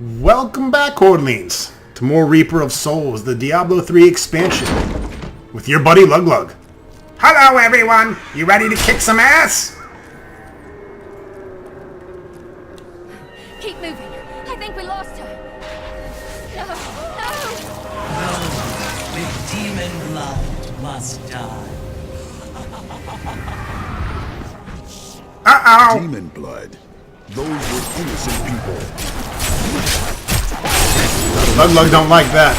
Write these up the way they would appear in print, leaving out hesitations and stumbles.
Welcome back, Hordlings, to more Reaper of Souls, the Diablo 3 expansion, with your buddy Luglug. Hello, everyone! You ready to kick some ass? Keep moving. I think we lost her. No, Those with demon blood must die. Uh-oh! Demon blood. Those were innocent people. Luglug don't like that.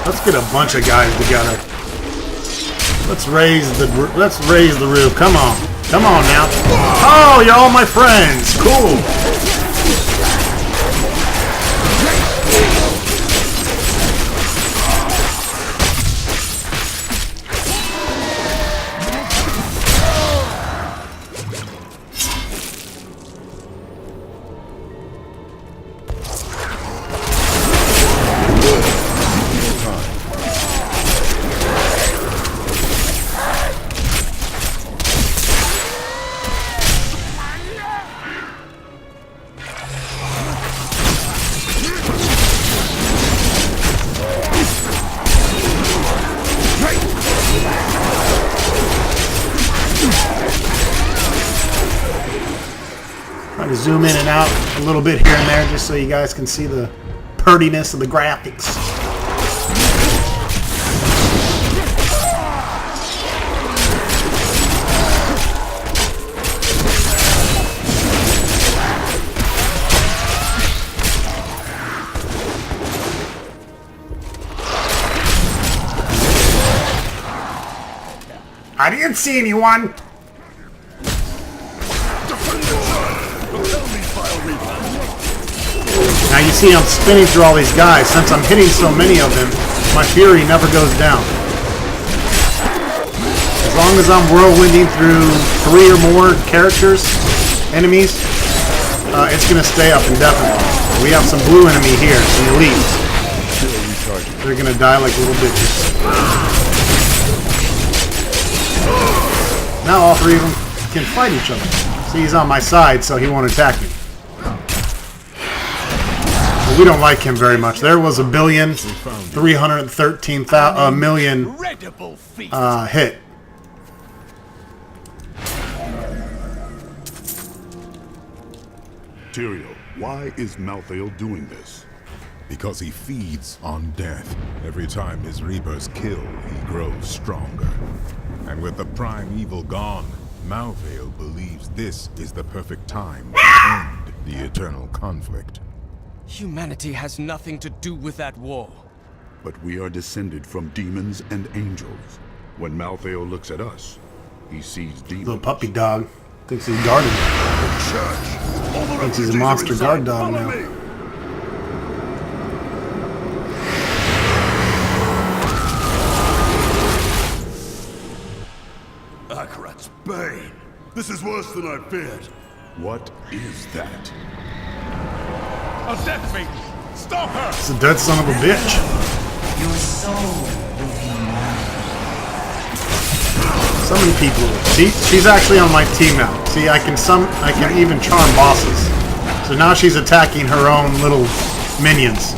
Let's get a bunch of guys together. Let's raise the roof. Come on. Come on now. Oh, you're all my friends. Cool. Trying to zoom in and out a little bit here and there just so you guys can see the purtiness of the graphics. I didn't see anyone. Now you see I'm spinning through all these guys. Since I'm hitting so many of them, my fury never goes down. As long as I'm whirlwinding through 3 or more characters, enemies, it's going to stay up indefinitely. We have some blue enemy here, some elites. They're going to die like little bitches. Now all 3 of them can fight each other. See, he's on my side, so he won't attack me. We don't like him very much. There was 1,313,000,000 hit. Tyrael, why is Malthael doing this? Because he feeds on death. Every time his reapers kill, he grows stronger. And with the primeval gone, Malthael believes this is the perfect time to end the eternal conflict. Humanity has nothing to do with that war. But we are descended from demons and angels. When Malthael looks at us, he sees demons. Little puppy dog. Thinks he's guarded. Thinks he's a monster guard dog now. Akarat's bane. This is worse than I feared. What is that? A death maiden! Stop her! It's a dead son of a bitch. Your soul will be mine. Summon people. She's actually on my team now. See, I can even charm bosses. So now she's attacking her own little minions.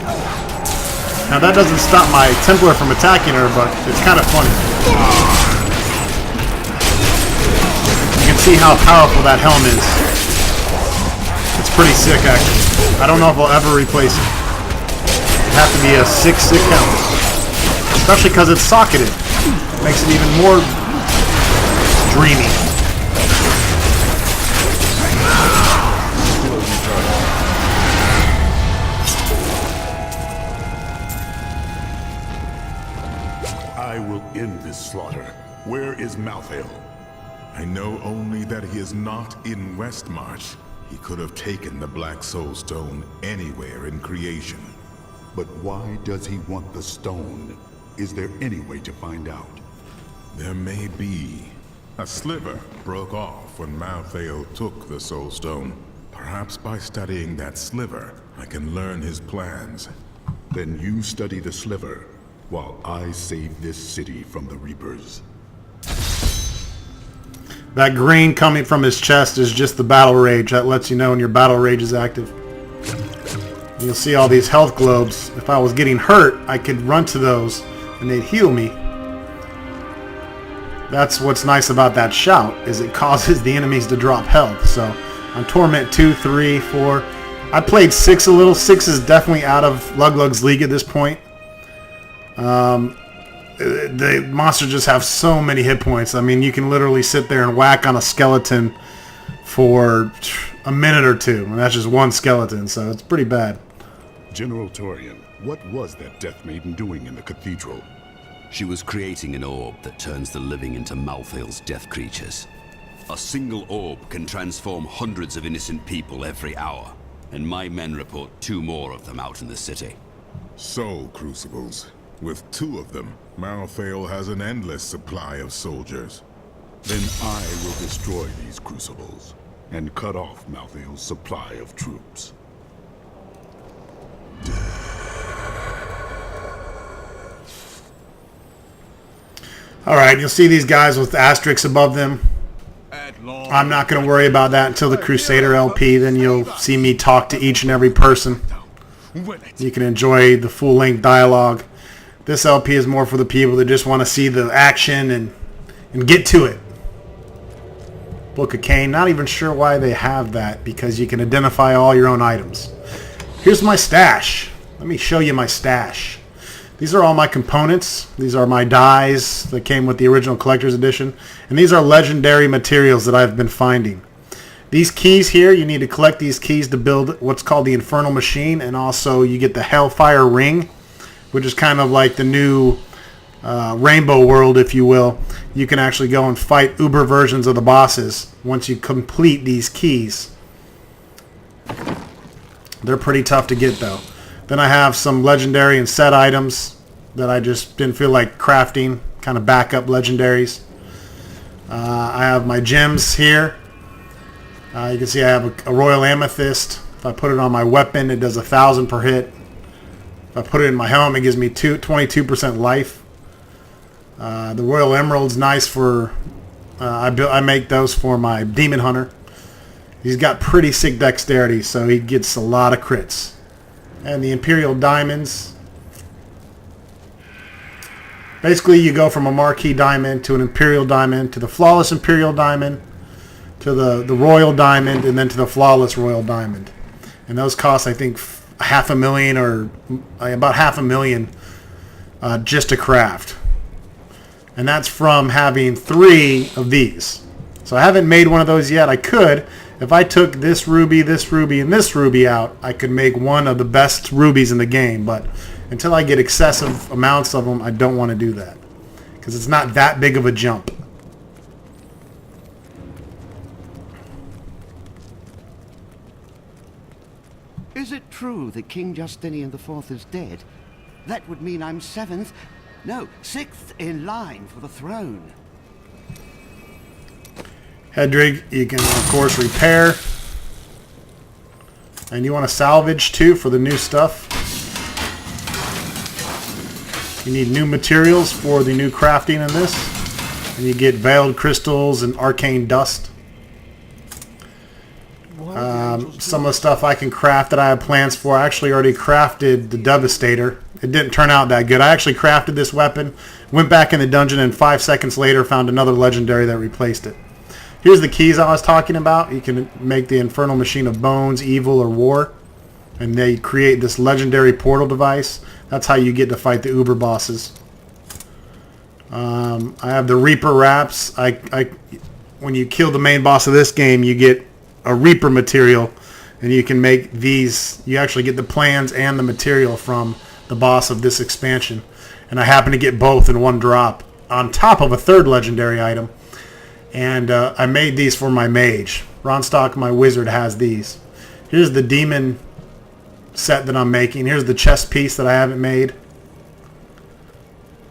Now that doesn't stop my Templar from attacking her, but it's kind of funny. You can see how powerful that helm is. It's pretty sick, actually. I don't know if I'll ever replace it. It'd have to be a 6 helm. Especially because it's socketed. Makes it even more dreamy. I will end this slaughter. Where is Malthael? I know only that he is not in Westmarch. He could have taken the Black Soul Stone anywhere in creation. But why does he want the stone? Is there any way to find out? There may be. A sliver broke off when Malthael took the Soul Stone. Perhaps by studying that sliver, I can learn his plans. Then you study the sliver, while I save this city from the Reapers. That green coming from his chest is just the battle rage. That lets you know when your battle rage is active. You'll see all these health globes. If I was getting hurt, I could run to those and they'd heal me. That's what's nice about that shout, is it causes the enemies to drop health. So on Torment 2, 3, 4, I played 6 a little. 6 is definitely out of Luglug's league at this point. The monsters just have so many hit points. I mean, you can literally sit there and whack on a skeleton for a minute or two, and that's just one skeleton, so it's pretty bad. General Torian, what was that Death Maiden doing in the cathedral? She was creating an orb that turns the living into Malthael's death creatures. A single orb can transform hundreds of innocent people every hour, and my men report 2 more of them out in the city. Soul Crucibles. With 2 of them, Malthael has an endless supply of soldiers. Then I will destroy these crucibles and cut off Malthael's supply of troops. Alright, you'll see these guys with asterisks above them. I'm not going to worry about that until the Crusader LP. Then you'll see me talk to each and every person. You can enjoy the full-length dialogue. This LP is more for the people that just want to see the action and get to it. Book of Cain, not even sure why they have that, because you can identify all your own items. Here's my stash. Let me show you my stash. These are all my components. These are my dies that came with the original Collector's Edition. And these are legendary materials that I've been finding. These keys here, you need to collect these keys to build what's called the Infernal Machine. And also you get the Hellfire Ring, which is kind of like the new Rainbow World, if you will. You can actually go and fight uber versions of the bosses once you complete these keys. They're pretty tough to get, though. Then I have some legendary and set items that I just didn't feel like crafting, kind of backup legendaries. I have my gems here. You can see I have a Royal Amethyst. If I put it on my weapon, it does 1,000 per hit. If I put it in my helm, it gives me 22% life. The Royal Emerald's nice for... I make those for my Demon Hunter. He's got pretty sick dexterity, so he gets a lot of crits. And the Imperial Diamonds. Basically, you go from a Marquee Diamond to an Imperial Diamond to the Flawless Imperial Diamond to the Royal Diamond and then to the Flawless Royal Diamond. And those cost, I think, $500,000 or about $500,000 just to craft. And that's from having 3 of these. So I haven't made one of those yet. I could. If I took this ruby, and this ruby out, I could make one of the best rubies in the game. But until I get excessive amounts of them, I don't want to do that. Because it's not that big of a jump. Is it true that King Justinian IV is dead? That would mean I'm 7th, no, 6th in line for the throne. Hedrig, you can of course repair. And you want to salvage too for the new stuff. You need new materials for the new crafting in this. And you get veiled crystals and arcane dust. Some of the stuff I can craft that I have plans for, I actually already crafted the Devastator. It didn't turn out that good. I actually crafted this weapon, went back in the dungeon, and 5 seconds later found another legendary that replaced it. Here's the keys I was talking about. You can make the Infernal Machine of Bones, Evil, or War. And they create this legendary portal device. That's how you get to fight the Uber bosses. I have the Reaper Wraps. When you kill the main boss of this game, you get a Reaper material. And you can make these. You actually get the plans and the material from the boss of this expansion. And I happen to get both in one drop. On top of a 3rd legendary item. And I made these for my mage. Ronstock, my wizard, has these. Here's the demon set that I'm making. Here's the chest piece that I haven't made.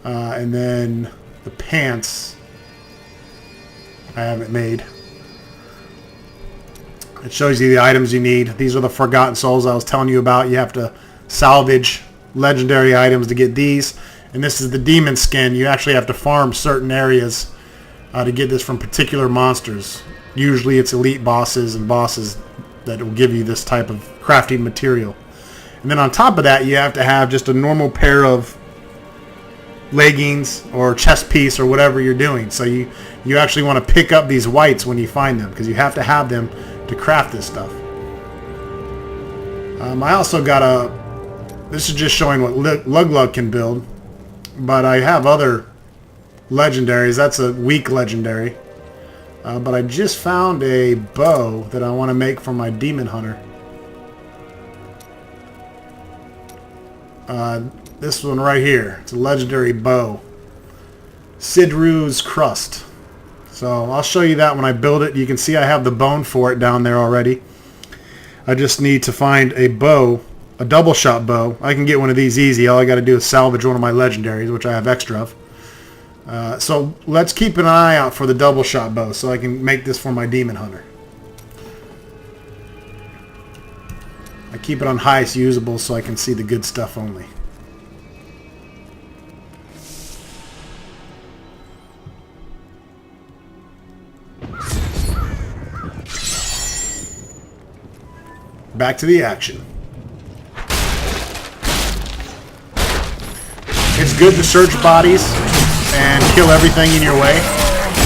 And then the pants I haven't made. It shows you the items you need. These are the Forgotten Souls I was telling you about. You have to salvage legendary items to get these. And this is the demon skin. You actually have to farm certain areas to get this from particular monsters. Usually it's elite bosses and bosses that will give you this type of crafting material. And then on top of that, you have to have just a normal pair of leggings or chest piece or whatever you're doing. So you actually want to pick up these whites when you find them, because you have to have them to craft this stuff. I also got this is just showing what Lug can build, but I have other legendaries. That's a weak legendary. But I just found a bow that I want to make for my demon hunter. This one right here. It's a legendary bow. Sidru's Crust. So I'll show you that when I build it. You can see I have the bone for it down there already. I just need to find a bow, a double shot bow. I can get one of these easy. All I got to do is salvage one of my legendaries, which I have extra of. So let's keep an eye out for the double shot bow so I can make this for my demon hunter. I keep it on highest usable so I can see the good stuff only. Back to the action. It's good to search bodies and kill everything in your way.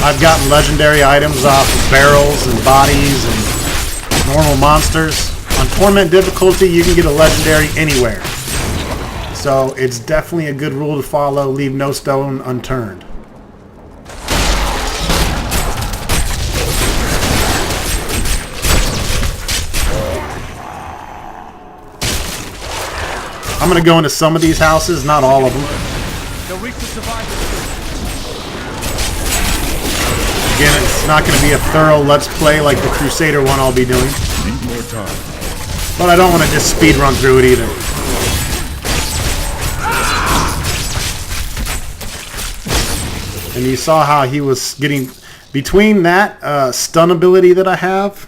I've gotten legendary items off of barrels and bodies and normal monsters. On Torment difficulty, you can get a legendary anywhere. So it's definitely a good rule to follow. Leave no stone unturned. I'm going to go into some of these houses, not all of them. Again, it's not going to be a thorough Let's Play like the Crusader one I'll be doing. Need more time. But I don't want to just speed run through it either. And you saw how he was getting... Between that stun ability that I have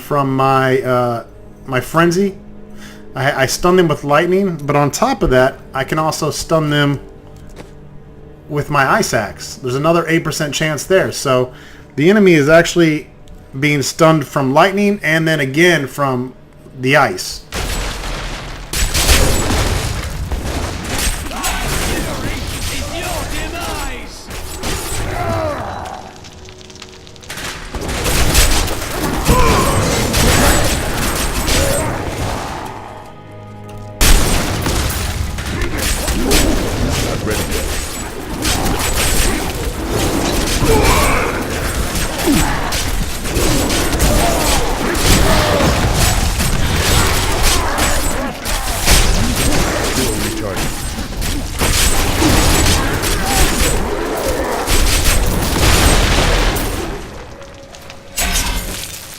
from my Frenzy, I stun them with lightning, but on top of that, I can also stun them with my Ice Axe. There's another 8% chance there. So the enemy is actually being stunned from lightning and then again from the ice.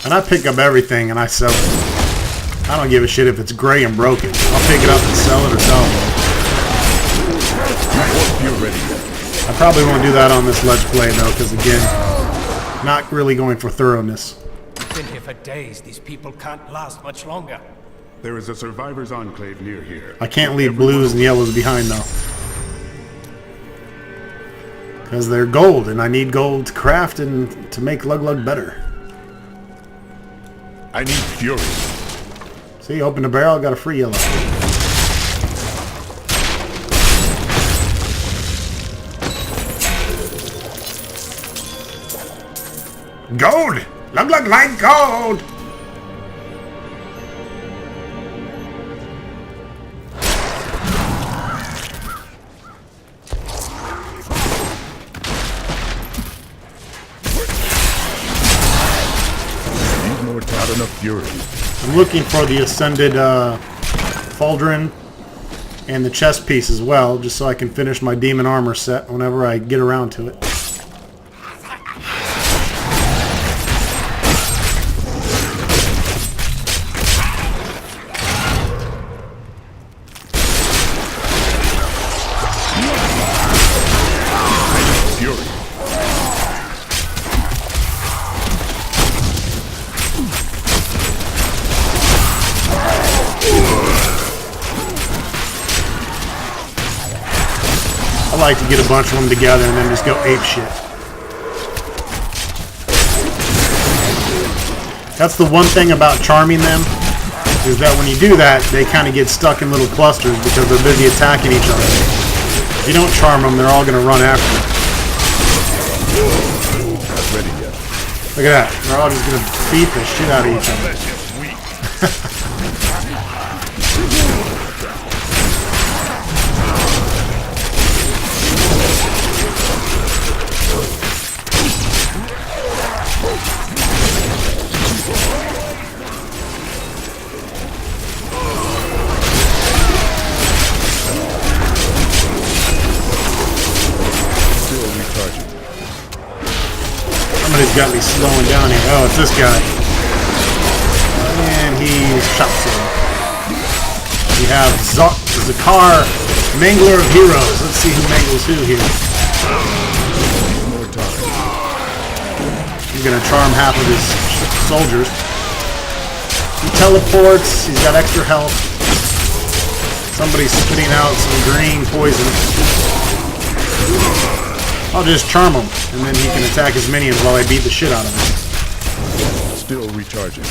And I pick up everything and I sell it. I don't give a shit if it's gray and broken. I'll pick it up and sell it or sell it. You're ready. I probably won't do that on this Let's Play though, because again, not really going for thoroughness. Been here for days. These people can't last much longer. There is a survivor's enclave near here. I can't leave blues and yellows behind though. Because they're gold and I need gold to craft and to make Lug better. I need fury. See, open the barrel, got a free yellow. Gold! Lug like gold! Not enough fury. I'm looking for the Ascended Pauldron and the chest piece as well, just so I can finish my demon armor set whenever I get around to it. I like to get a bunch of them together and then just go ape shit. That's the one thing about charming them, is that when you do that, they kind of get stuck in little clusters because they're busy attacking each other. If you don't charm them, they're all going to run after you. Not ready yet. Look at that. They're all just going to beat the shit out of each other. Somebody's got me slowing down here. Oh, it's this guy. And he's shotgun. We have Zakar, Mangler of Heroes. Let's see who mangles who here. He's going to charm half of his soldiers. He teleports. He's got extra health. Somebody's spitting out some green poison. I'll just charm him, and then he can attack his minions while I beat the shit out of him. Still recharging.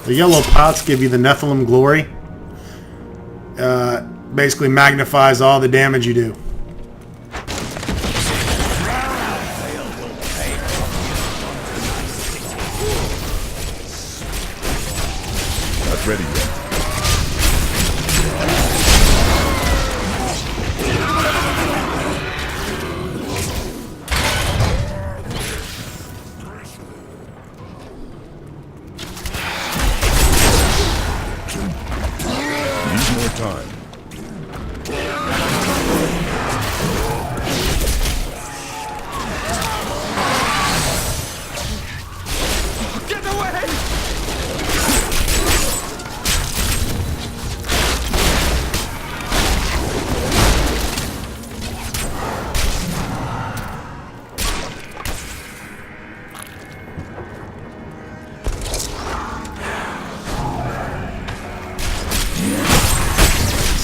The yellow pots give you the Nephilim glory. Basically magnifies all the damage you do. Not ready yet. Need more time.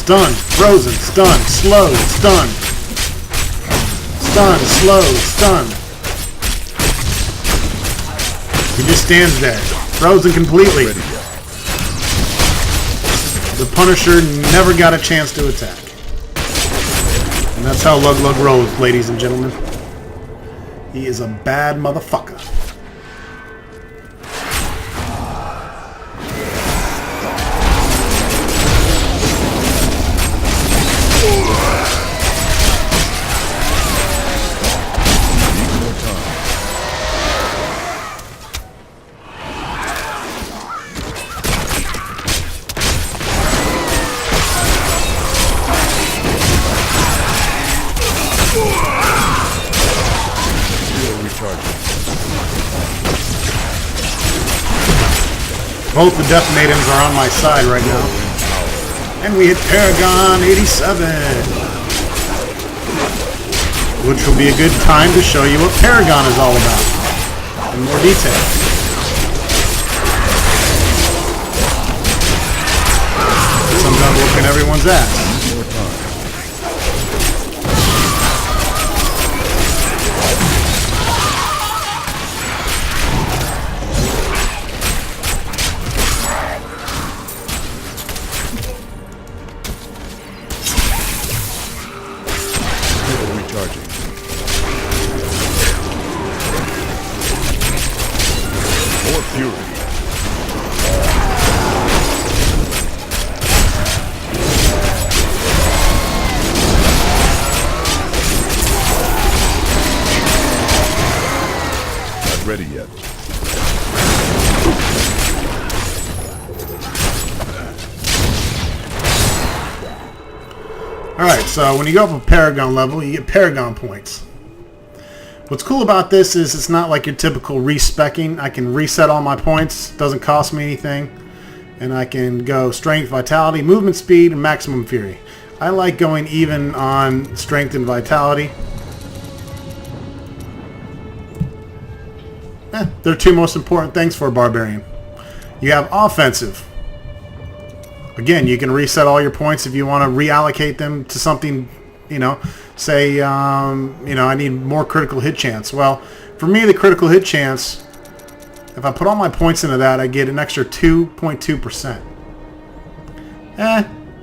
Stun, frozen, stun, slow, stun. Stun, slow, stun. He just stands there, frozen completely. The Punisher never got a chance to attack. And that's how Lug Lug rolls, ladies and gentlemen. He is a bad motherfucker. Both the Death Maidens are on my side right now. And we hit Paragon 87. Which will be a good time to show you what Paragon is all about. In more detail. I'm done whooping everyone's ass. Ready yet. Alright, so when you go up a Paragon level, you get Paragon points. What's cool about this is it's not like your typical respecking. I can reset all my points, doesn't cost me anything. And I can go Strength, Vitality, Movement Speed, and Maximum Fury. I like going even on Strength and Vitality. they're two most important things for a barbarian. You have offensive. Again, you can reset all your points if you want to reallocate them to something, you know, say, I need more critical hit chance. Well, for me, the critical hit chance, if I put all my points into that, I get an extra 2.2%.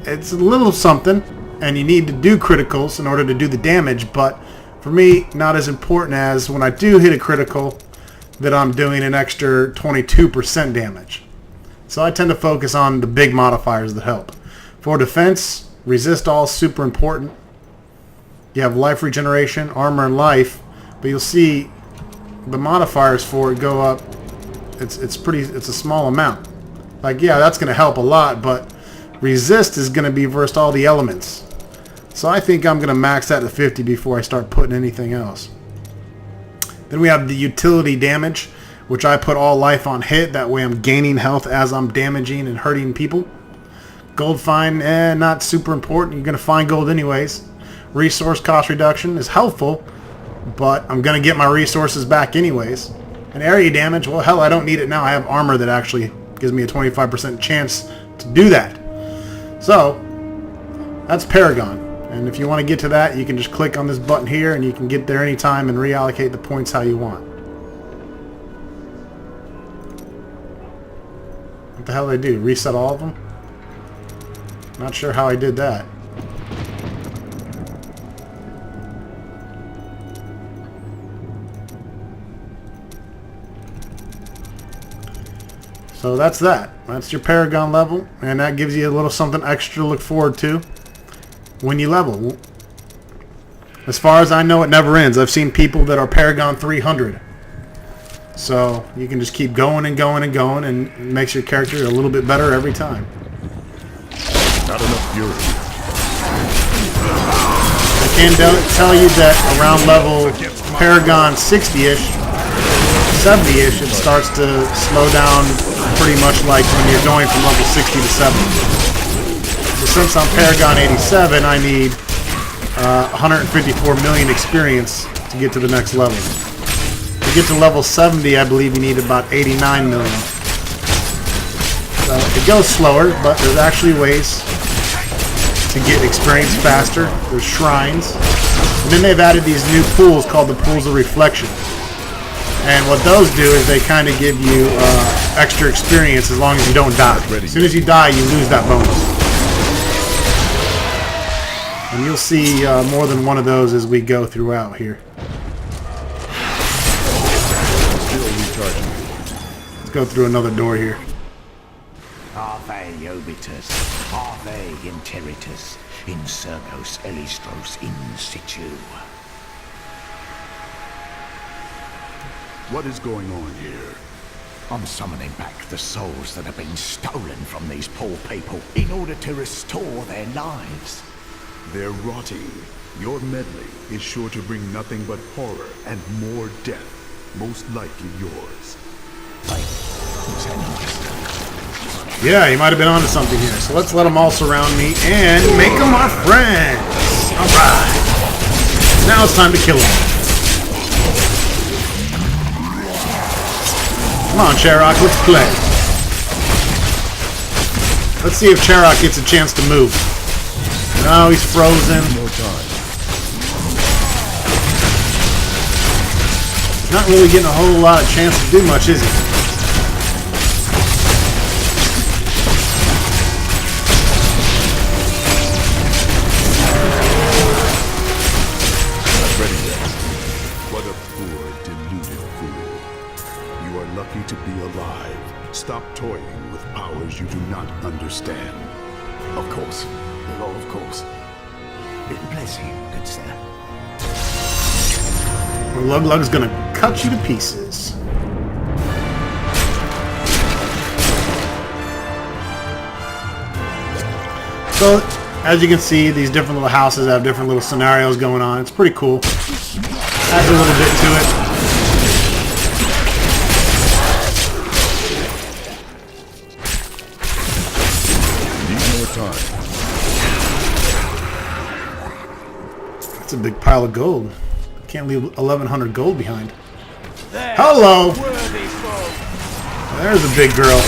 It's a little something, and you need to do criticals in order to do the damage, but for me, not as important as when I do hit a critical that I'm doing an extra 22% damage. So I tend to focus on the big modifiers that help. For defense, resist all is super important. You have life regeneration, armor, and life, but you'll see the modifiers for it go up. It's a small amount. Like, yeah, that's going to help a lot, but resist is going to be versus all the elements. So I think I'm going to max that to 50 before I start putting anything else. Then we have the utility damage, which I put all life on hit. That way I'm gaining health as I'm damaging and hurting people. Gold find, not super important. You're going to find gold anyways. Resource cost reduction is helpful, but I'm going to get my resources back anyways. And area damage, well, hell, I don't need it now. I have armor that actually gives me a 25% chance to do that. So, that's Paragon. And if you want to get to that, you can just click on this button here and you can get there anytime and reallocate the points how you want. What the hell did I do? Reset all of them? Not sure how I did that. So that's that. That's your Paragon level, and that gives you a little something extra to look forward to when you level. As far as I know, it never ends. I've seen people that are Paragon 300. So you can just keep going and going and going, and it makes your character a little bit better every time. Not enough fury. I can tell you that around level Paragon 60-ish, 70-ish, it starts to slow down pretty much like when you're going from level 60 to 70. So since I'm Paragon 87, I need 154 million experience to get to the next level. To get to level 70, I believe you need about 89 million. So it goes slower, but there's actually ways to get experience faster. There's shrines. And then they've added these new pools called the Pools of Reflection. And what those do is they kind of give you extra experience as long as you don't die. As soon as you die, you lose that bonus. And you'll see more than one of those as we go throughout here. Let's go through another door here. Ave obitus, ave interitus, insurgos elistros in situ. What is going on here? I'm summoning back the souls that have been stolen from these poor people in order to restore their lives. They're rotting. Your meddling is sure to bring nothing but horror and more death, most likely yours. Yeah, you might have been onto something here. So let's let them all surround me and make them our friends. Alright. Now it's time to kill them. Come on, Charok, let's play. Let's see if Charok gets a chance to move. No, he's frozen. He's not really getting a whole lot of chance to do much, is he? What a poor, deluded fool. You are lucky to be alive. Stop toying with powers you do not understand. Of course. Oh, of course. Bless you, good sir. Lug-Lug's gonna cut you to pieces. So, as you can see, these different little houses have different little scenarios going on. It's pretty cool. Adds a little bit to it. That's a big pile of gold. Can't leave 1,100 gold behind. Hello! There's a big girl.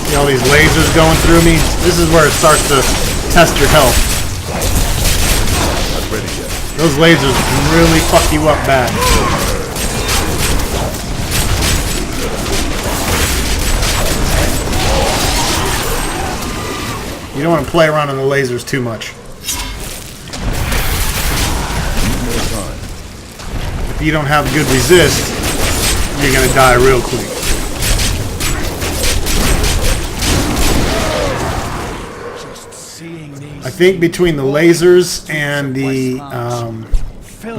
See all these lasers going through me? This is where it starts to test your health. Not ready yet. Those lasers can really fuck you up bad. You don't want to play around on the lasers too much. If you don't have good resist, you're going to die real quick. I think between the lasers and the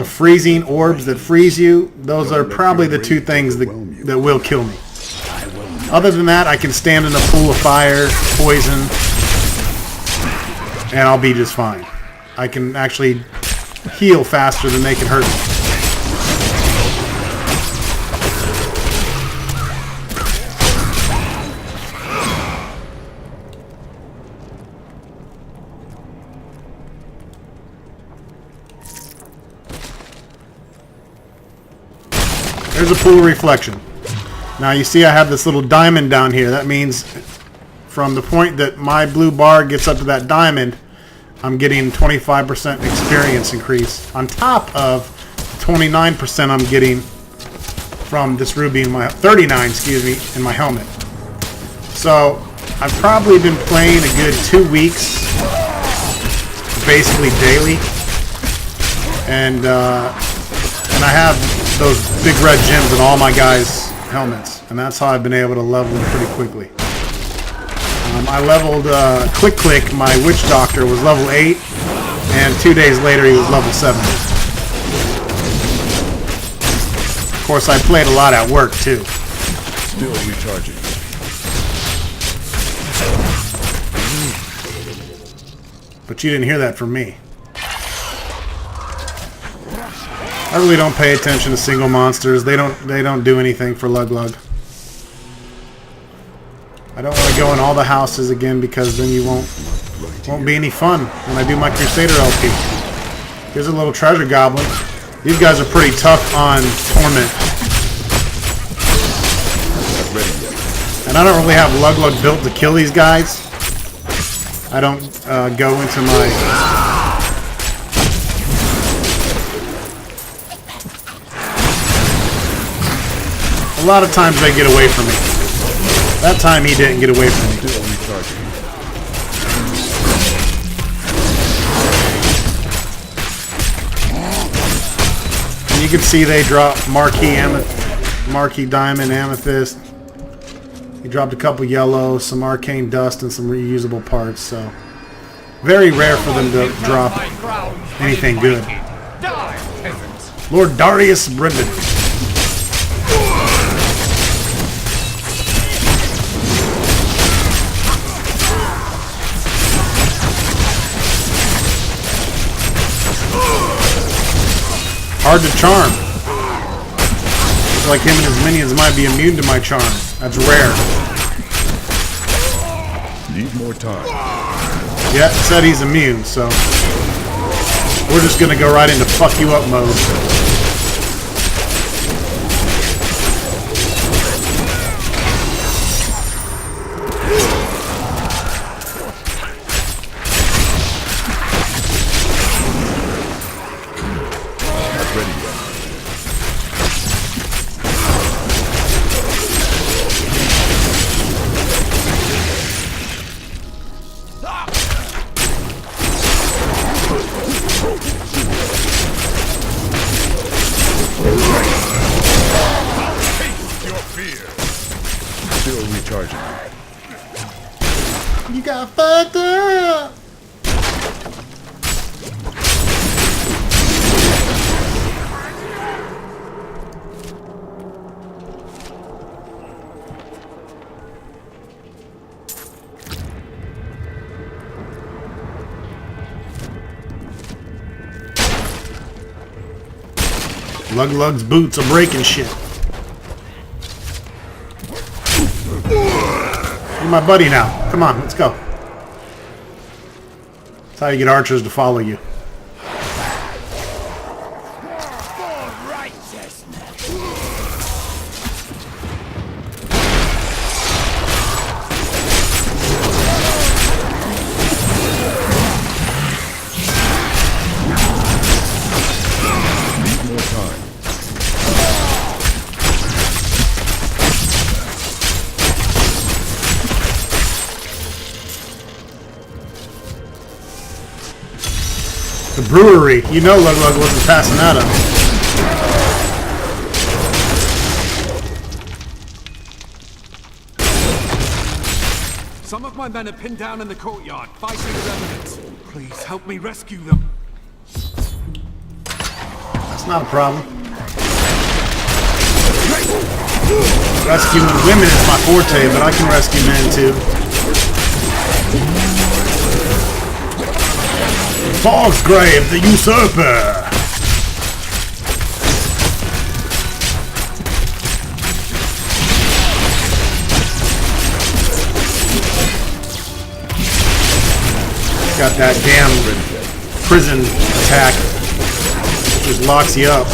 freezing orbs that freeze you, those are probably the two things that will kill me. Other than that, I can stand in a pool of fire, poison, and I'll be just fine. I can actually heal faster than they can hurt me. There's a pool of reflection. Now you see I have this little diamond down here. That means from the point that my blue bar gets up to that diamond, I'm getting 25% experience increase on top of 29% I'm getting from this ruby in my 39, excuse me, in my helmet. So I've probably been playing a good 2 weeks, basically daily, and I have those big red gems in all my guys' helmets, and that's how I've been able to level them pretty quickly. I leveled Click Click, my witch doctor, was level 8, and 2 days later he was level 7. Of course, I played a lot at work too. Still recharging. But you didn't hear that from me. I really don't pay attention to single monsters. They don't do anything for Lug Lug. I don't want to go in all the houses again because then you won't be any fun when I do my Crusader LP. Here's a little treasure goblin. These guys are pretty tough on Torment. And I don't really have Lug Lug built to kill these guys. I don't go into my... A lot of times they get away from me. That time he didn't get away from me. And you can see they drop marquee diamond, amethyst. He dropped a couple yellow, some arcane dust, and some reusable parts. So very rare for them to drop anything good. Lord Darius Brendan. Hard to charm. Looks like him and his minions might be immune to my charm. That's rare. Need more time. Yeah, it said he's immune, so we're just gonna go right into fuck you up mode. Still recharging. You got fucked up! Lug Lug's boots are breaking shit. You're my buddy now. Come on, let's go. That's how you get archers to follow you. The brewery. You know Lug wasn't passing that up. Some of my men are pinned down in the courtyard, fighting the revenants. Please help me rescue them. That's not a problem. Rescuing women is my forte, but I can rescue men too. Fog's Grave, the Usurper! Got that damn prison attack, which just locks you up.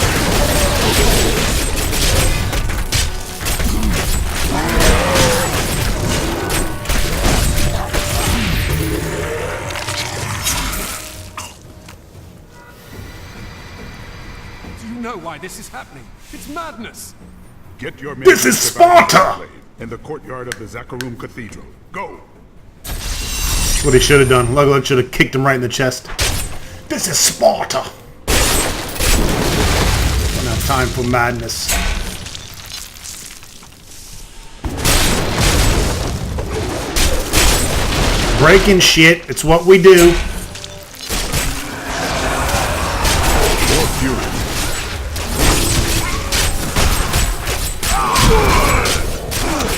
Why this is happening? It's madness. Get your men. This is Sparta! In the courtyard of the Zakharum Cathedral. Go! That's what he should have done. Lug should have kicked him right in the chest. This is Sparta! Don't have time for madness. Breaking shit, it's what we do. More fury.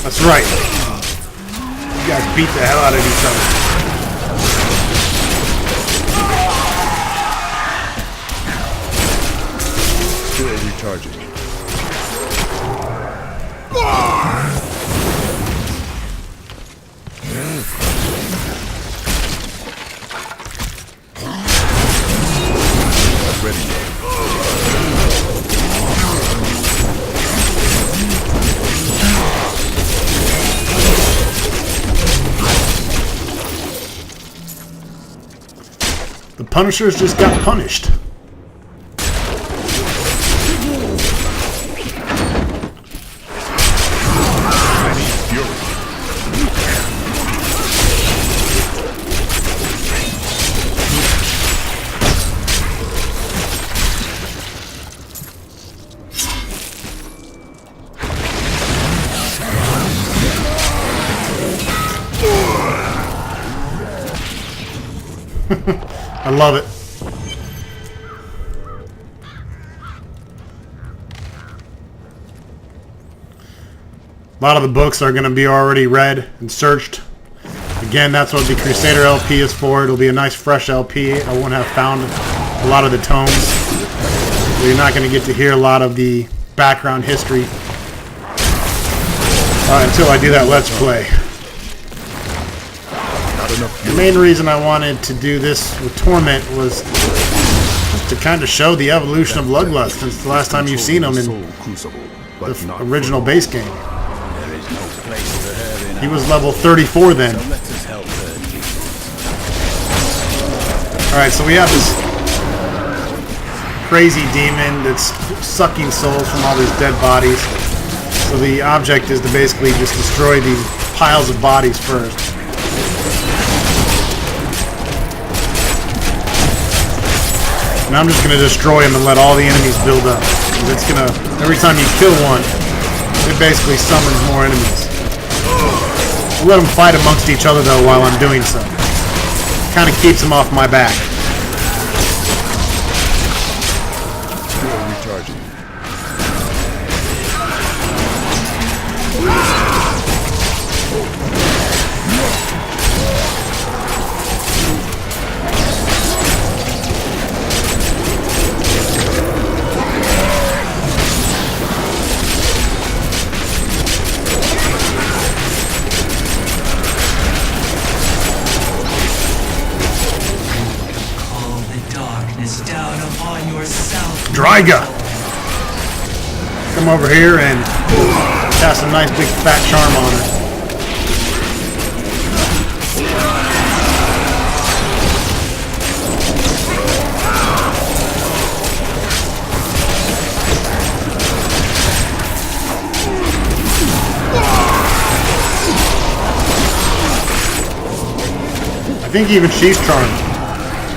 That's right. You guys beat the hell out of each other. Still recharging. Ready. The Punishers just got punished. I love it. A lot of the books are going to be already read and searched. Again, that's what the Crusader LP is for. It'll be a nice fresh LP. I won't have found a lot of the tomes. So you're not going to get to hear a lot of the background history until I do that Let's Play. The main reason I wanted to do this with Torment was to kind of show the evolution of Luglust since the last time you've seen him in Soul Crucible, but the not original base game. There is no place for her in He was level 34 then. So let us help her. Alright, so we have this crazy demon that's sucking souls from all these dead bodies. So the object is to basically just destroy these piles of bodies first. And I'm just going to destroy them and let all the enemies build up. And it's going to, every time you kill one, it basically summons more enemies. I'll let them fight amongst each other though while I'm doing so. Kind of keeps them off my back. still recharging. Taiga! Come over here and cast a nice big fat charm on her. I think even she's charmed.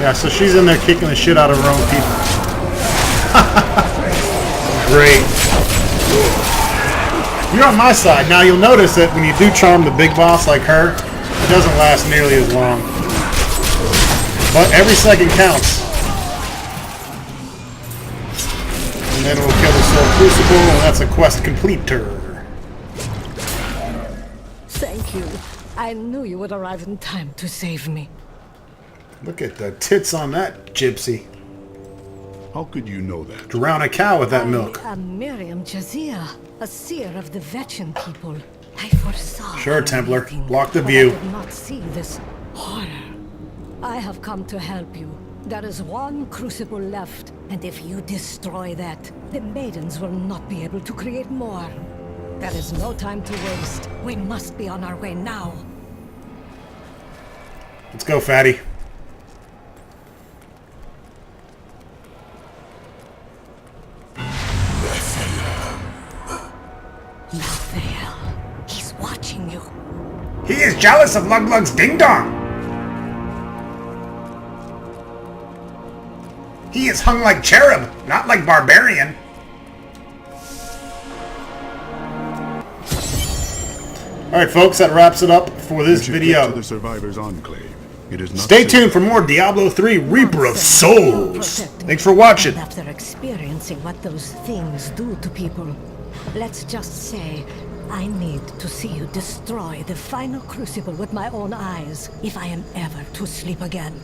Yeah, so she's in there kicking the shit out of her own people. Great. You're on my side. Now you'll notice that when you do charm the big boss like her, it doesn't last nearly as long. But every second counts. And then we'll kill the Soul Crucible, and that's a quest completer. Thank you. I knew you would arrive in time to save me. Look at the tits on that gypsy. How could you know that? Drown a cow with that milk. I am Miriam Jazia, a seer of the Vetchin people. I foresaw. Sure, our Templar. meeting, Block the but view. I did not see this horror. I have come to help you. There is one crucible left, and if you destroy that, the maidens will not be able to create more. There is no time to waste. We must be on our way now. Let's go, fatty. Malthael, he's watching you. He is jealous of Lug Lug's ding dong. He is hung like cherub, not like barbarian. Alright folks, that wraps it up for this video. To the Survivors Enclave. It is not Stay safe. tuned for more Diablo 3 Reaper of Souls. Thanks for watching. And after experiencing what those things do to people, let's just say I need to see you destroy the final crucible with my own eyes if I am ever to sleep again.